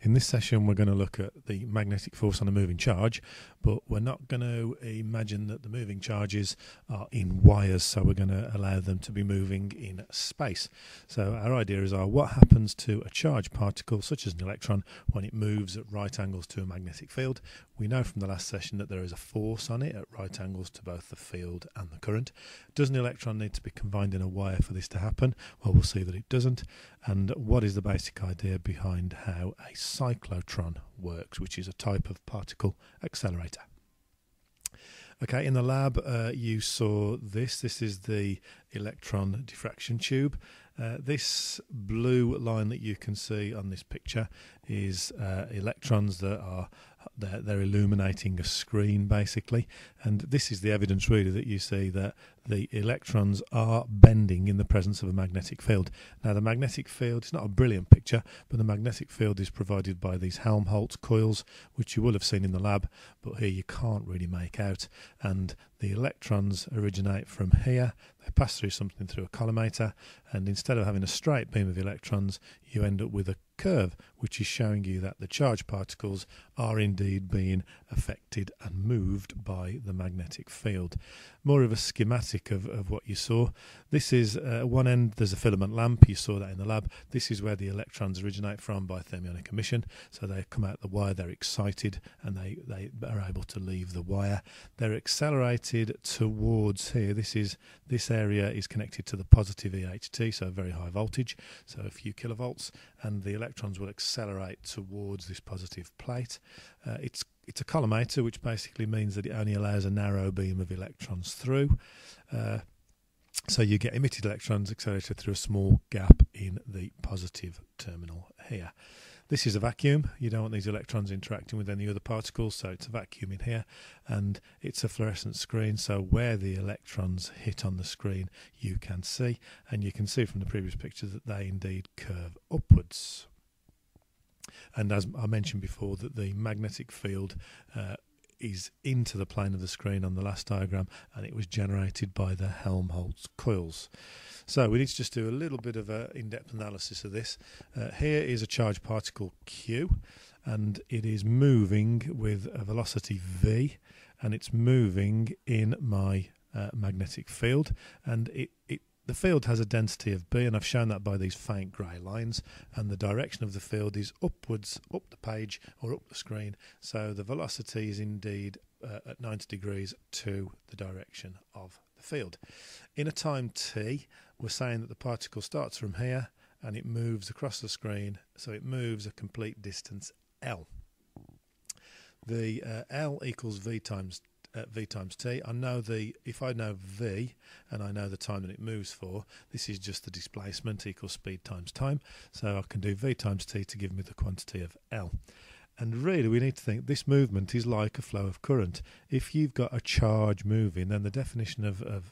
In this session we're going to look at the magnetic force on a moving charge, but we're not going to imagine that the moving charges are in wires, so we're going to allow them to be moving in space. So our idea is what happens to a charged particle such as an electron when it moves at right angles to a magnetic field. We know from the last session that there is a force on it at right angles to both the field and the current. Does an electron need to be confined in a wire for this to happen? Well, we'll see that it doesn't. And what is the basic idea behind how a cyclotron works, which is a type of particle accelerator. Okay, in the lab you saw this. This is the electron diffraction tube. This blue line that you can see on this picture is electrons that are they're illuminating a screen basically, and this is the evidence really that you see that the electrons are bending in the presence of a magnetic field. Now the magnetic field is not a brilliant picture, but the magnetic field is provided by these Helmholtz coils, which you will have seen in the lab, but here you can't really make out, and the electrons originate from here. They pass through something through a collimator, and instead of having a straight beam of electrons you end up with a curve, which is showing you that the charged particles are indeed being affected and moved by the magnetic field. More of a schematic of what you saw. This is one end there's a filament lamp, you saw that in the lab. This is where the electrons originate from by thermionic emission, so they come out the wire, they're excited, and they are able to leave the wire. They're accelerated towards here. This area is connected to the positive EHT, so very high voltage, so a few kilovolts, and the electrons will accelerate towards this positive plate. It's a collimator, which basically means that it only allows a narrow beam of electrons through. So you get emitted electrons accelerated through a small gap in the positive terminal here. This is a vacuum. You don't want these electrons interacting with any other particles, so it's a vacuum in here, and it's a fluorescent screen, so where the electrons hit on the screen you can see, and you can see from the previous picture that they indeed curve upwards. And as I mentioned before, that the magnetic field is into the plane of the screen on the last diagram, and it was generated by the Helmholtz coils. So we need to just do a little bit of an in-depth analysis of this. Here is a charged particle Q, and it is moving with a velocity v, and it's moving in my magnetic field, and the field has a density of B, and I've shown that by these faint grey lines, and the direction of the field is upwards, up the page or up the screen, so the velocity is indeed at 90 degrees to the direction of the field. In a time t, we're saying that the particle starts from here and it moves across the screen, so it moves a complete distance L. The L equals V times t. I know if I know v and I know the time that it moves for, this is just the displacement equals speed times time, so I can do v times t to give me the quantity of L. And really we need to think this movement is like a flow of current. If you've got a charge moving, then the definition of a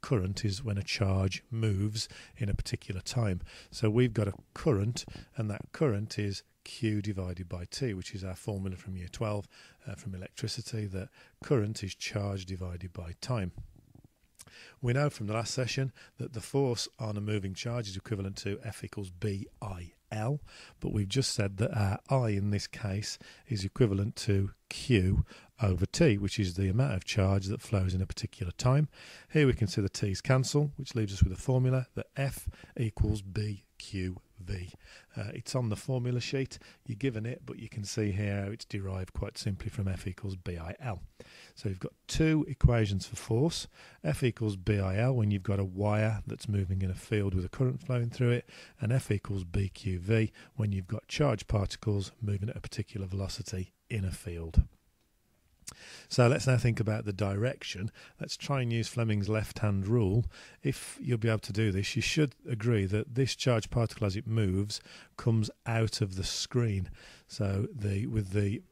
current is when a charge moves in a particular time. So we've got a current, and that current is Q divided by T, which is our formula from year 12 from electricity, that current is charge divided by time. We know from the last session that the force on a moving charge is equivalent to F equals BIL, but we've just said that our I in this case is equivalent to Q over T, which is the amount of charge that flows in a particular time. Here we can see the T's cancel, which leaves us with a formula that F equals BQV. It's on the formula sheet, you're given it, but you can see here how it's derived quite simply from F equals BIL. So you've got two equations for force. F equals BIL when you've got a wire that's moving in a field with a current flowing through it, and F equals BQV when you've got charged particles moving at a particular velocity in a field. So let's now think about the direction. Let's try and use Fleming's Left Hand Rule. If you'll be able to do this, you should agree that this charged particle as it moves comes out of the screen. So with the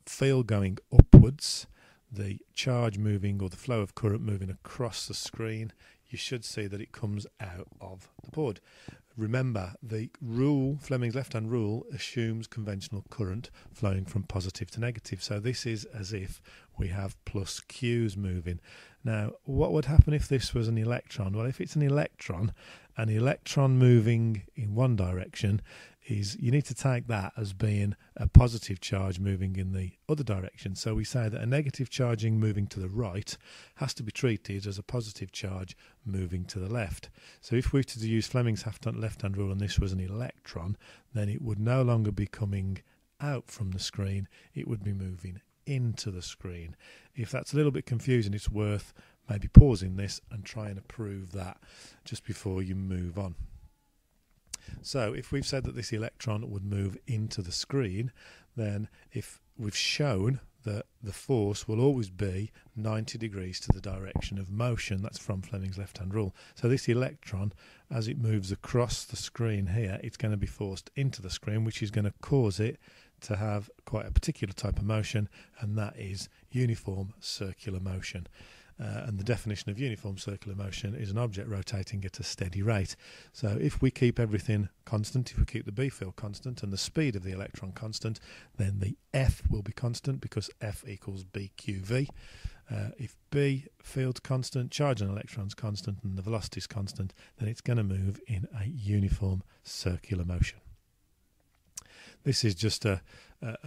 field going upwards, the charge moving, or the flow of current moving across the screen, you should see that it comes out of the board. Remember, the rule, Fleming's left-hand rule, assumes conventional current flowing from positive to negative. So this is as if we have plus Q's moving. Now, what would happen if this was an electron? Well, if it's an electron moving in one direction, is you need to take that as being a positive charge moving in the other direction. So we say that a negative charging moving to the right has to be treated as a positive charge moving to the left. So if we were to use Fleming's left hand rule and this was an electron, then it would no longer be coming out from the screen, it would be moving into the screen. If that's a little bit confusing, it's worth maybe pausing this and trying to prove that just before you move on. So if we've said that this electron would move into the screen, then if we've shown that the force will always be 90 degrees to the direction of motion, that's from Fleming's left hand rule. So this electron, as it moves across the screen here, it's going to be forced into the screen, which is going to cause it to have quite a particular type of motion, and that is uniform circular motion. And the definition of uniform circular motion is an object rotating at a steady rate. So if we keep everything constant, if we keep the B field constant and the speed of the electron constant, then the F will be constant because F equals BQV. If B field's constant, charge on electrons constant, and the velocity is constant, then it's going to move in a uniform circular motion. This is just a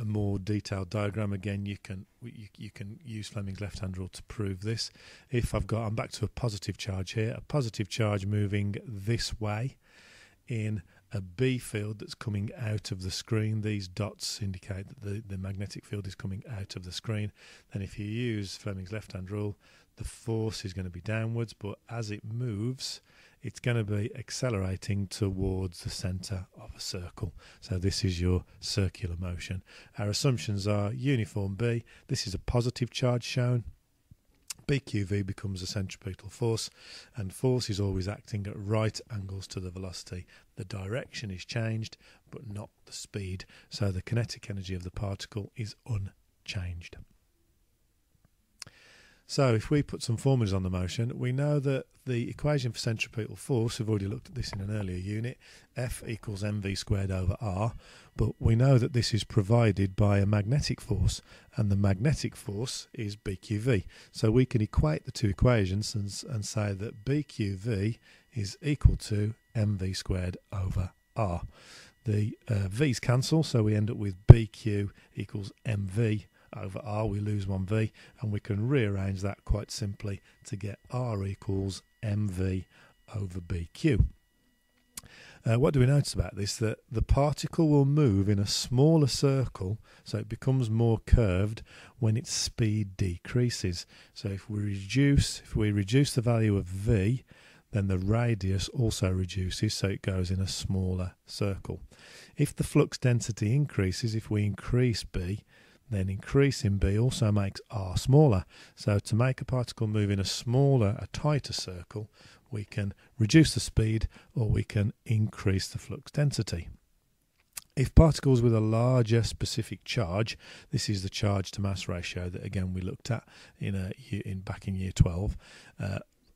more detailed diagram. Again, you can use Fleming's left hand rule to prove this. If I'm back to a positive charge here, a positive charge moving this way in a B field that's coming out of the screen. These dots indicate that the magnetic field is coming out of the screen. Then if you use Fleming's left hand rule, the force is going to be downwards, but as it moves, it's going to be accelerating towards the centre of a circle. So this is your circular motion. Our assumptions are uniform B. This is a positive charge shown. BQV becomes a centripetal force, and force is always acting at right angles to the velocity. The direction is changed, but not the speed. So the kinetic energy of the particle is unchanged. So if we put some formulas on the motion, we know that the equation for centripetal force, we've already looked at this in an earlier unit, F equals mv squared over r, but we know that this is provided by a magnetic force, and the magnetic force is BQV. So we can equate the two equations and say that BQV is equal to mv squared over r. The v's cancel, so we end up with BQ equals mv over r. We lose one v, and we can rearrange that quite simply to get r equals mv over bq. What do we notice about this? That the particle will move in a smaller circle, so it becomes more curved when its speed decreases. So if we reduce the value of v, then the radius also reduces, so it goes in a smaller circle. If the flux density increases, if we increase b, then increasing b also makes r smaller. So to make a particle move in a tighter circle, we can reduce the speed or we can increase the flux density. If particles with a larger specific charge, this is the charge to mass ratio that again we looked at back in year 12,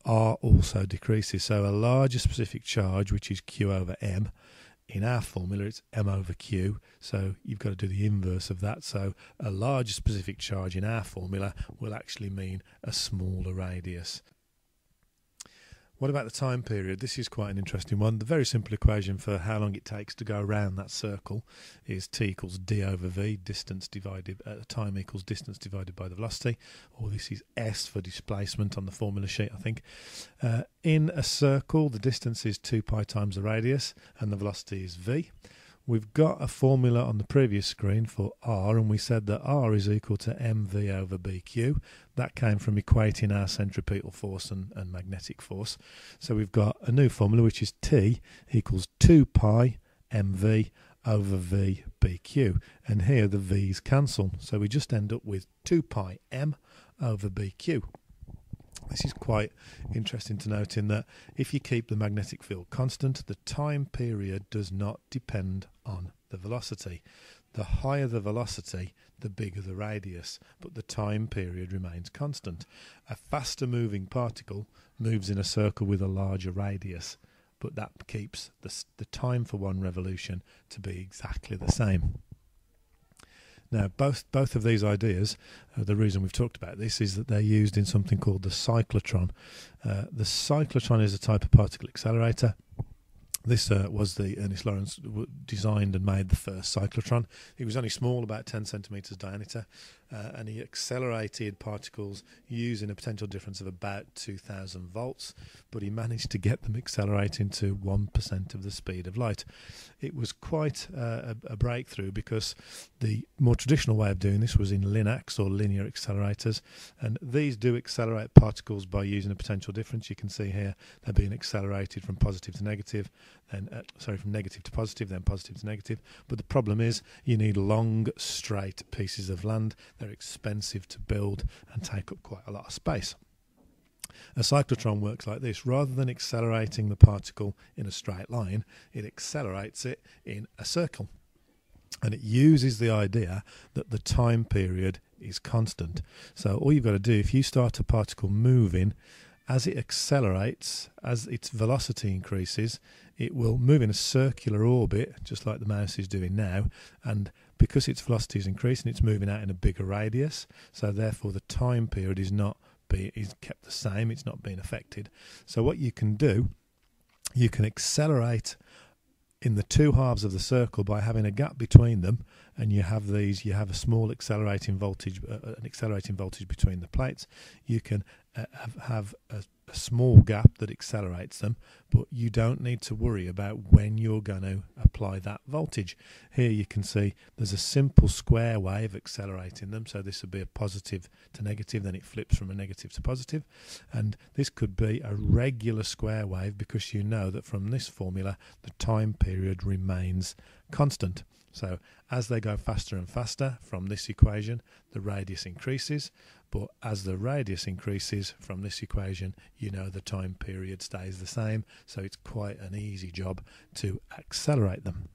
r also decreases. So a larger specific charge, which is q over m, in our formula it's m over q, so you've got to do the inverse of that. So a larger specific charge in our formula will actually mean a smaller radius. What about the time period? This is quite an interesting one. The very simple equation for how long it takes to go around that circle is t equals d over v, distance divided time equals distance divided by the velocity, or this is s for displacement on the formula sheet, I think. In a circle, the distance is 2 pi times the radius, and the velocity is v. We've got a formula on the previous screen for r, and we said that r is equal to mv over bq. That came from equating our centripetal force and magnetic force. So we've got a new formula, which is t equals 2 pi mv over v bq. And here the v's cancel, so we just end up with 2 pi m over bq. This is quite interesting to note in that if you keep the magnetic field constant, the time period does not depend on the velocity. The higher the velocity, the bigger the radius, but the time period remains constant. A faster moving particle moves in a circle with a larger radius, but that keeps the time for one revolution to be exactly the same. Now, both of these ideas, the reason we've talked about this is that they're used in something called the cyclotron. The cyclotron is a type of particle accelerator. This was the Ernest Lawrence designed and made the first cyclotron. It was only small, about 10 centimetres diameter, and he accelerated particles using a potential difference of about 2,000 volts, but he managed to get them accelerating to 1% of the speed of light. It was quite a breakthrough, because the more traditional way of doing this was in linacs, or linear accelerators, and these do accelerate particles by using a potential difference. You can see here they're being accelerated from positive to negative, then from negative to positive, then positive to negative. But the problem is you need long, straight pieces of land. They're expensive to build and take up quite a lot of space. A cyclotron works like this. Rather than accelerating the particle in a straight line, it accelerates it in a circle. And it uses the idea that the time period is constant. So all you've got to do, if you start a particle moving, as it accelerates, as its velocity increases, it will move in a circular orbit, just like the mouse is doing now, and because its velocity is increasing, it's moving out in a bigger radius, so therefore the time period is kept the same, it's not being affected. So what you can do, you can accelerate in the two halves of the circle by having a gap between them, and you have a small accelerating voltage, an accelerating voltage between the plates. You can have a small gap that accelerates them, but you don't need to worry about when you're going to apply that voltage. Here you can see there's a simple square way of accelerating them, so this would be a positive to negative, then it flips from a negative to positive, and this could be a regular square wave, because you know that from this formula the time period remains constant. So as they go faster and faster from this equation, the radius increases, but as the radius increases from this equation, you know the time period stays the same, so it's quite an easy job to accelerate them.